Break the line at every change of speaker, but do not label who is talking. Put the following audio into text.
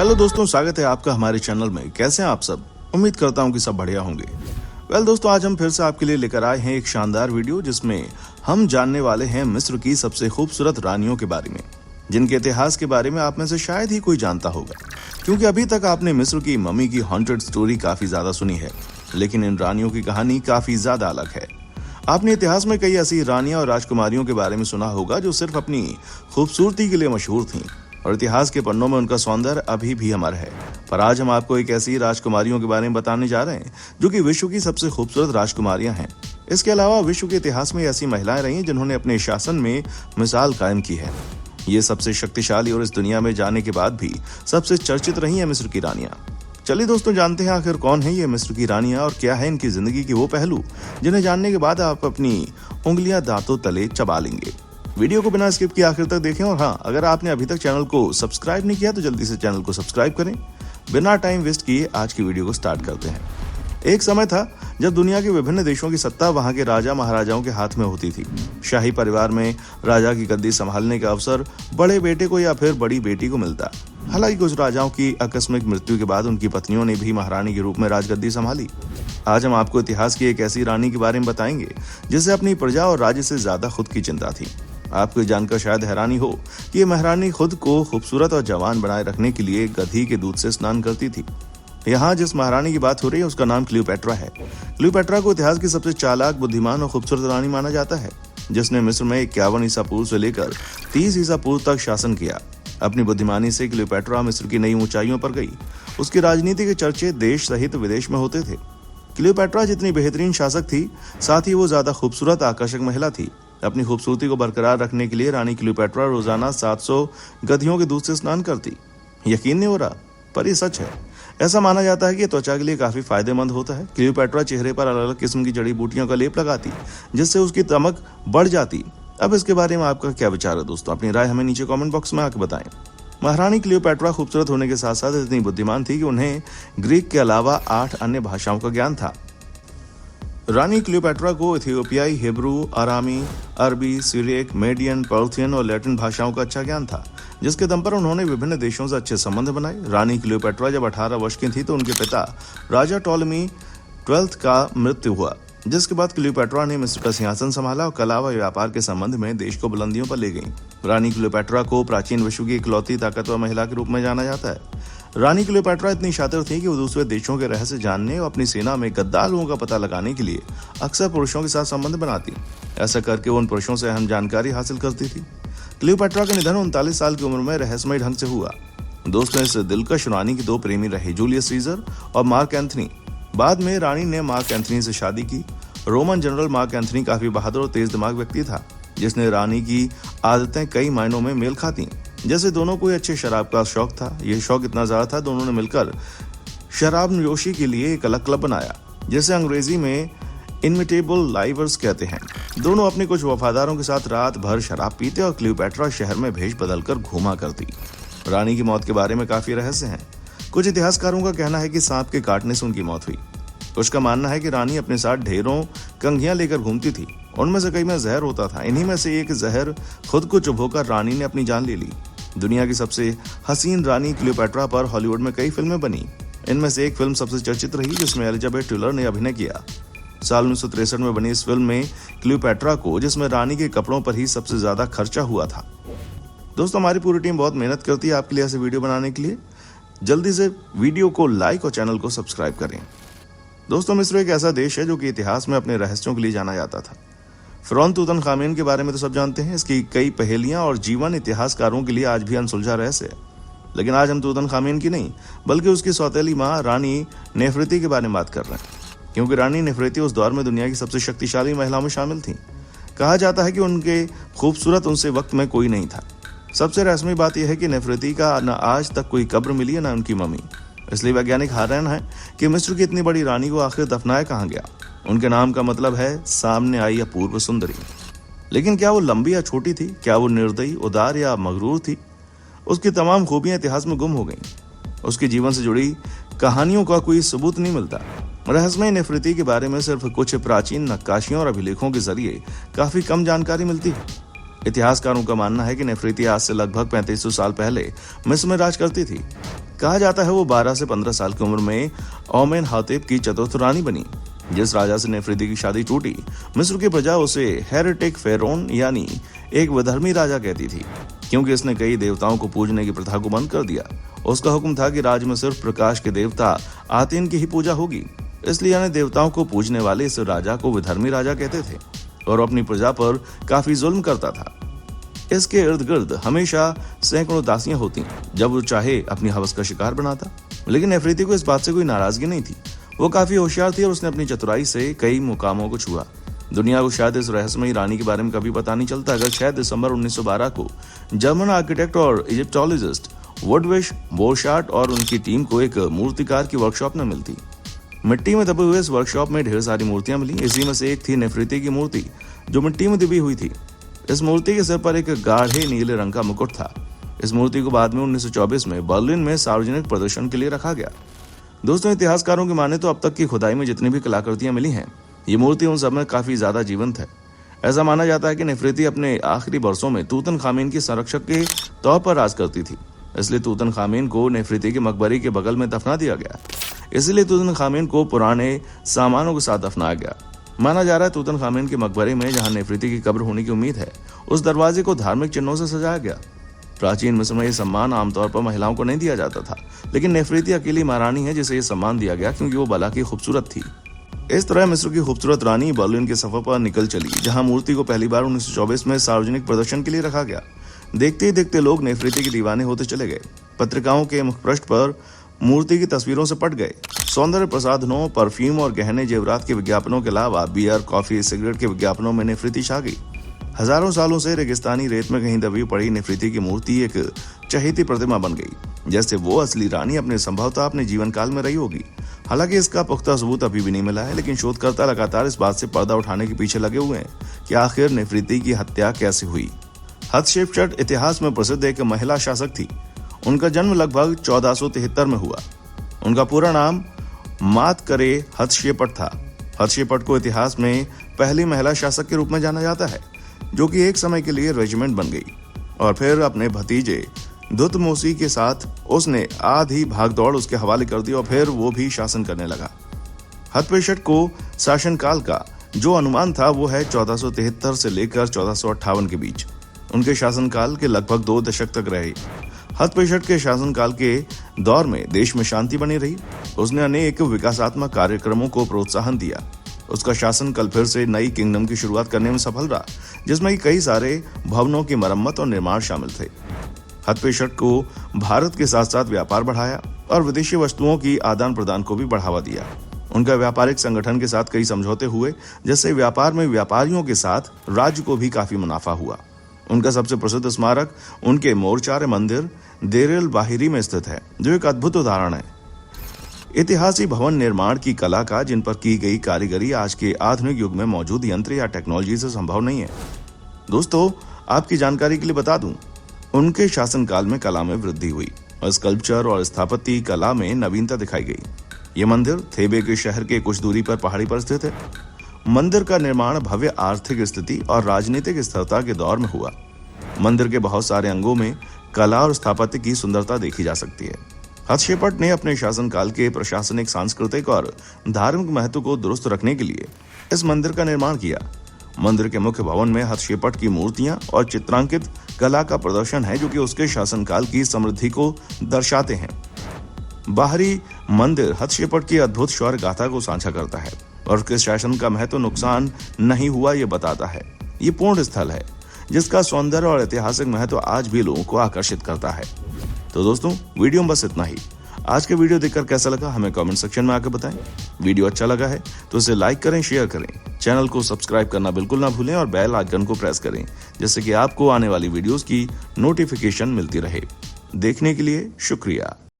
Hello दोस्तों, स्वागत है आपका हमारे चैनल में। कैसे हैं आप सब? उम्मीद करता हूं कि सब बढ़िया होंगे। दोस्तों, आज हम फिर से आपके लिए लेकर आए हैं एक शानदार वीडियो जिसमें हम जानने वाले हैं मिस्र की सबसे खूबसूरत रानियों के बारे में, जिनके इतिहास के बारे में आप में से शायद ही कोई जानता होगा, क्योंकि अभी तक आपने मिस्र की मम्मी की हॉन्टेड स्टोरी काफी ज्यादा सुनी है, लेकिन इन रानियों की कहानी काफी ज्यादा अलग है। आपने इतिहास में कई ऐसी रानियां और राजकुमारियों के बारे में सुना होगा जो सिर्फ अपनी खूबसूरती के लिए मशहूर थीं और इतिहास के पन्नों में उनका सौंदर्य अभी भी अमर है। पर आज हम आपको एक ऐसी राजकुमारियों के बारे में बताने जा रहे हैं जो कि विश्व की सबसे खूबसूरत राजकुमारियां हैं। इसके अलावा विश्व के इतिहास में ऐसी महिलाएं रही जिन्होंने अपने शासन में मिसाल कायम की है। ये सबसे शक्तिशाली और इस दुनिया में जाने के बाद भी सबसे चर्चित रही है मिस्र की रानियां। चलिए दोस्तों, जानते हैं आखिर कौन है ये मिस्र की रानियां और क्या है इनकी जिंदगी के वो पहलू जिन्हें जानने के बाद आप अपनी उंगलियां दांतों तले चबा लेंगे। वीडियो को बिना स्किप किए आखिर तक देखें और हाँ, अगर आपने अभी तक चैनल को सब्सक्राइब नहीं किया तो जल्दी से चैनल को सब्सक्राइब करें। बिना टाइम वेस्ट किए आज की वीडियो को स्टार्ट करते हैं। एक समय था जब दुनिया के विभिन्न देशों की सत्ता वहां के राजा महाराजाओं के हाथ में होती थी। शाही परिवार में राजा की गद्दी संभालने का अवसर बड़े बेटे को या फिर बड़ी बेटी को मिलता। हालांकि कुछ राजाओं की आकस्मिक मृत्यु के बाद उनकी पत्नियों ने भी महारानी के रूप में राजगद्दी संभाली। आज हम आपको इतिहास की एक ऐसी रानी के बारे में बताएंगे जिसे अपनी प्रजा और राज्य से ज्यादा खुद की चिंता थी। आपको जानकर शायद हैरानी हो कि ये महारानी खुद को खूबसूरत और जवान बनाए रखने के लिए गधी के दूध से स्नान करती थी। यहाँ जिस महारानी की बात हो रही है उसका नाम क्लियोपेट्रा है। क्लियोपेट्रा को इतिहास की सबसे चालाक, बुद्धिमान और खूबसूरत रानी माना जाता है, जिसने मिस्र में 51 ईसा पूर्व से लेकर 30 ईसा पूर्व तक शासन किया। अपनी बुद्धिमानी से क्लियोपेट्रा मिस्र की नई ऊंचाइयों पर गई। उसकी राजनीति के चर्चे देश सहित विदेश में होते थे। क्लियोपेट्रा जितनी बेहतरीन शासक थी, साथ ही वो ज्यादा खूबसूरत, आकर्षक महिला थी। अपनी खूबसूरती को बरकरार रखने के लिए रानी क्लियोपेट्रा रोजाना 700 गधियों के दूध से स्नान करती। यकीन नहीं हो रहा, पर ये सच है। ऐसा माना जाता है कि त्वचा के लिए काफी फायदेमंद होता है। क्लियोपेट्रा चेहरे पर अलग अलग किस्म की जड़ी बूटियों का लेप लगाती, जिससे उसकी चमक बढ़ जाती। अब इसके बारे में आपका क्या विचार है दोस्तों? अपनी राय हमें नीचे कमेंट बॉक्स में आकर बताएं। महारानी क्लियोपेट्रा खूबसूरत होने के साथ साथ इतनी बुद्धिमान थी कि उन्हें ग्रीक के अलावा 8 अन्य भाषाओं का ज्ञान था। रानी क्लियोपेट्रा को इथियोपियाई, हिब्रू, आरामी, अरबी, सिरियक, मेडियन, पर्थियन और लैटिन भाषाओं का अच्छा ज्ञान था, जिसके दम पर उन्होंने विभिन्न देशों से अच्छे संबंध बनाए। रानी क्लियोपेट्रा जब 18 वर्ष की थी तो उनके पिता राजा टॉलमी 12 का मृत्यु हुआ, जिसके बाद क्लियोपेट्रा ने मिस्र का सिंहासन संभाला और कला व व्यापार के संबंध में देश को बुलंदियों पर ले गई। रानी क्लियोपेट्रा को प्राचीन विश्व की इकलौती ताकतवर महिला के रूप में जाना जाता है। रानी क्लियोपेट्रा इतनी शातिर थी कि वो दूसरे देशों के रहस्य जानने और अपनी सेना में गद्दार लोगों का पता लगाने के लिए अक्सर पुरुषों के साथ संबंध बनाती। ऐसा करके वो उन पुरुषों से अहम जानकारी हासिल करती थी। क्लियोपेट्रा का निधन 39 साल की उम्र में रहस्यमय ढंग से हुआ। दोस्तों, इस दिलकश रानी के 2 प्रेमी रहे, जूलियस सीजर और मार्क एंथनी। बाद में रानी ने मार्क एंथनी से शादी की। रोमन जनरल मार्क एंथनी काफी बहादुर और तेज दिमाग व्यक्ति था, जिसने रानी की आदतें कई मायनों में मेल खाती। जैसे दोनों को अच्छे शराब का शौक था। यह शौक इतना ज्यादा था, दोनों ने मिलकर शराब नोशी के लिए एक अलग क्लब बनाया, जिसे अंग्रेजी में इनविटेबल लाइवर्स कहते हैं। दोनों अपने कुछ वफादारों के साथ रात भर शराब पीते और क्लियोपेट्रा शहर में भेष बदलकर घूमा करती। रानी की मौत के बारे में काफी रहस्य हैं। कुछ इतिहासकारों का कहना है कि सांप के काटने से उनकी मौत हुई। कुछ का मानना है कि रानी अपने साथ ढेरों कंघियां लेकर घूमती थी। उनमें से कई में जहर होता था। इन्हीं में से एक जहर खुद को चुभोकर रानी ने अपनी जान ले ली। दुनिया की सबसे हसीन रानी क्लियोपेट्रा पर हॉलीवुड में कई फिल्में बनी। इनमें से एक फिल्म सबसे चर्चित रही, जिसमें एलिजाबेथ टेलर ने अभिनय किया। साल 1963 में बनी इस फिल्म में क्लियोपेट्रा को, जिसमें रानी के कपड़ों पर ही सबसे ज्यादा खर्चा हुआ था। दोस्तों, हमारी पूरी टीम बहुत मेहनत करती है आपके लिए ऐसे वीडियो बनाने के लिए। जल्दी से वीडियो को लाइक और चैनल को सब्सक्राइब करें। दोस्तों, मिस्र एक ऐसा देश है जो कि इतिहास में अपने रहस्यों के लिए जाना जाता था। फिरौन तूतनखामेन के बारे में तो सब जानते हैं। इसकी कई पहेलियां और जीवन इतिहासकारों के लिए आज भी अनसुलझा रहस्य है। लेकिन आज हम तूतनखामेन की नहीं, बल्कि उसकी सौतेली मां रानी नेफरेती के बारे में बात कर रहे हैं, क्योंकि रानी नेफरेती उस दौर में दुनिया की सबसे शक्तिशाली महिलाओं में शामिल थी। कहा जाता है कि उनके खूबसूरत उनसे वक्त में कोई नहीं था। सबसे रहस्यमयी बात यह है कि नेफरेती का न आज तक कोई कब्र मिली है, न उनकी मम्मी। इसलिए वैज्ञानिक हैरान है कि मिस्र की इतनी बड़ी रानी को आखिर दफनाया कहाँ गया। उनके नाम का मतलब है सामने आई अपूर्व सुंदरी। लेकिन क्या वो लंबी या छोटी थी? क्या वो निर्दयी, उदार या मगरूर थी? उसकी तमाम खूबियां इतिहास में गुम हो गईं। उसके जीवन से जुड़ी कहानियों का कोई सबूत नहीं मिलता। रहस्यमय नेफरेती के बारे में सिर्फ कुछ प्राचीन नक्काशियों और अभिलेखों के जरिए काफी कम जानकारी मिलती है। इतिहासकारों का मानना है कि नेफरेती आज से लगभग 3500 साल पहले मिस्र में राज करती थी। कहा जाता है वो 12 से 15 साल की उम्र में ओमेन हातिब की चतुर्थ रानी बनी। जिस राजा से नेफरीती की शादी टूटी, मिस्र की प्रजा उसे हेरेटिक फेरोन यानी एक विधर्मी राजा कहती थी, क्योंकि इसने कई देवताओं को पूजने की प्रथा को बंद कर दिया। उसका हुक्म था कि राज्य में सिर्फ प्रकाश के देवता आतिन की ही पूजा होगी। इसलिए अन्य देवताओं को पूजने वाले इस राजा को विधर्मी राजा कहते थे और अपनी प्रजा पर काफी जुल्म करता था। इसके इर्द गिर्द हमेशा सैकड़ों दासियां होती, जब वो चाहे अपनी हवस का शिकार बनाता। लेकिन नेफरीती को इस बात से कोई नाराजगी नहीं थी। वो काफी होशियार थी और उसने अपनी चतुराई से कई मुकामों को छुआ। दुनिया को शायद इस रहस्यमयी रानी के बारे में कभी पता नहीं चलता अगर 6 दिसंबर 1912 को जर्मन आर्किटेक्ट और इजिप्टोलॉजिस्ट वुडविश बोशार्ट और उनकी टीम को एक मूर्तिकार की वर्कशॉप में मिलती। मिट्टी में दबे हुए इस वर्कशॉप में ढेर सारी मूर्तियां मिली। इसी में से एक थी नेफरीती की मूर्ति, जो मिट्टी में दबी हुई थी। इस मूर्ति के सिर पर एक गाढ़े नीले रंग का मुकुट था। इस मूर्ति को बाद में 1924 में बर्लिन में सार्वजनिक प्रदर्शन के लिए रखा गया। दोस्तों, इतिहासकारों की माने तो अब तक की खुदाई में जितनी भी कलाकृतियां मिली हैं, ये मूर्ति उन सब में काफी ज्यादा जीवंत है। ऐसा माना जाता है कि नेफरीती अपने आखिरी बरसों में तूतनखामेन की संरक्षक के तौर पर राज करती थी। इसलिए तूतनखामेन को नेफरीती के मकबरे के बगल में दफना दिया गया। इसलिए तूतनखामेन को पुराने सामानों के साथ दफनाया गया। माना जा रहा है तूतनखामेन के मकबरे में जहां नेफरीती की कब्र होने की उम्मीद है, उस दरवाजे को धार्मिक चिन्हों से सजाया गया। प्राचीन मिस्र में यह सम्मान आमतौर पर महिलाओं को नहीं दिया जाता था, लेकिन नेफरीती अकेली महारानी है जिसे यह सम्मान दिया गया क्योंकि वो भला की खूबसूरत थी। इस तरह मिस्र की खूबसूरत रानी बर्लिन के सफर पर निकल चली, जहां मूर्ति को पहली बार 1924 में सार्वजनिक प्रदर्शन के लिए रखा गया। देखते ही देखते लोग नेफरीती के दीवाने होते चले गए। पत्रिकाओं के मुखपृष्ठ पर मूर्ति की तस्वीरों से पट गए। सौंदर्य प्रसाधनों, परफ्यूम और गहने जेवरात के विज्ञापनों के अलावा बियर, कॉफी, सिगरेट के विज्ञापनों में नेफरीती छा गई। हजारों सालों से रेगिस्तानी रेत में कहीं दबी पड़ी नेफरीती की मूर्ति एक चहेती प्रतिमा बन गई, जैसे वो असली रानी संभवतः अपने जीवन काल में रही होगी। हालांकि इसका पुख्ता सबूत अभी भी नहीं मिला है, लेकिन शोधकर्ता लगातार इस बात से पर्दा उठाने के पीछे लगे हुए हैं कि आखिर नेफरीती की हत्या कैसे हुई। हतशेपसट इतिहास में प्रसिद्ध एक महिला शासक थी। उनका जन्म लगभग 1473 में हुआ। उनका पूरा नाम मातकरे हतशेपट था। हतशेपट को इतिहास में पहली महिला शासक के रूप में जाना जाता है, जो कि एक समय के लिए रेजिमेंट बन गई और फिर अपने भतीजे दुतमोसी के साथ उसने आधी भागदौड़ उसके हवाले कर दी और फिर वो भी शासन करने लगा। हतशेपट को शासनकाल का जो अनुमान था वो है 1473 से लेकर 1458 के बीच। उनके शासनकाल के लगभग 2 दशक तक रहे। हतशेपट के शासनकाल के दौर में देश में शांति बनी रही। उसने अनेक विकासात्मक कार्यक्रमों को प्रोत्साहन दिया। उसका शासन कल फिर से नई किंगडम की शुरुआत करने में सफल रहा, जिसमें कई सारे भवनों की मरम्मत और निर्माण शामिल थे। हतशेपट को भारत के साथ साथ व्यापार बढ़ाया और विदेशी वस्तुओं की आदान प्रदान को भी बढ़ावा दिया। उनका व्यापारिक संगठन के साथ कई समझौते हुए, जिससे व्यापार में व्यापारियों के साथ राज्य को भी काफी मुनाफा हुआ। उनका सबसे प्रसिद्ध स्मारक उनके मोरचारे मंदिर देर एल बाहिरी में स्थित है, जो एक अद्भुत उदाहरण है ऐतिहासिक भवन निर्माण की कला का, जिन पर की गई कारीगरी आज के आधुनिक युग में मौजूद यंत्र या टेक्नोलॉजी से संभव नहीं है। दोस्तों, आपकी जानकारी के लिए बता दूं, उनके शासनकाल में कला में वृद्धि हुई और स्कल्पचर और स्थापत्य कला में नवीनता दिखाई गई। ये मंदिर थेबे के शहर के कुछ दूरी पर पहाड़ी पर स्थित है। मंदिर का निर्माण भव्य आर्थिक स्थिति और राजनीतिक स्थिरता के दौर में हुआ। मंदिर के बहुत सारे अंगों में कला और स्थापत्य की सुंदरता देखी जा सकती है। हतशेपट ने अपने शासनकाल के प्रशासनिक, सांस्कृतिक और धार्मिक महत्व को दुरुस्त रखने के लिए इस मंदिर का निर्माण किया। मंदिर के मुख्य भवन में हतशेपट की मूर्तियां और चित्रांकित कला का प्रदर्शन है, जो कि उसके शासनकाल की समृद्धि को दर्शाते हैं। बाहरी मंदिर हतशेपट की अद्भुत शौर्य गाथा को साझा करता है और उसके शासन का महत्व नुकसान नहीं हुआ ये बताता है। ये पूर्ण स्थल है जिसका सौंदर्य और ऐतिहासिक महत्व आज भी लोगों को आकर्षित करता है। तो दोस्तों, वीडियो में बस इतना ही। आज के वीडियो देखकर कैसा लगा हमें कमेंट सेक्शन में आकर बताएं। वीडियो अच्छा लगा है तो इसे लाइक करें, शेयर करें, चैनल को सब्सक्राइब करना बिल्कुल ना भूलें और बेल आइकन को प्रेस करें, जिससे कि आपको आने वाली वीडियोस की नोटिफिकेशन मिलती रहे। देखने के लिए शुक्रिया।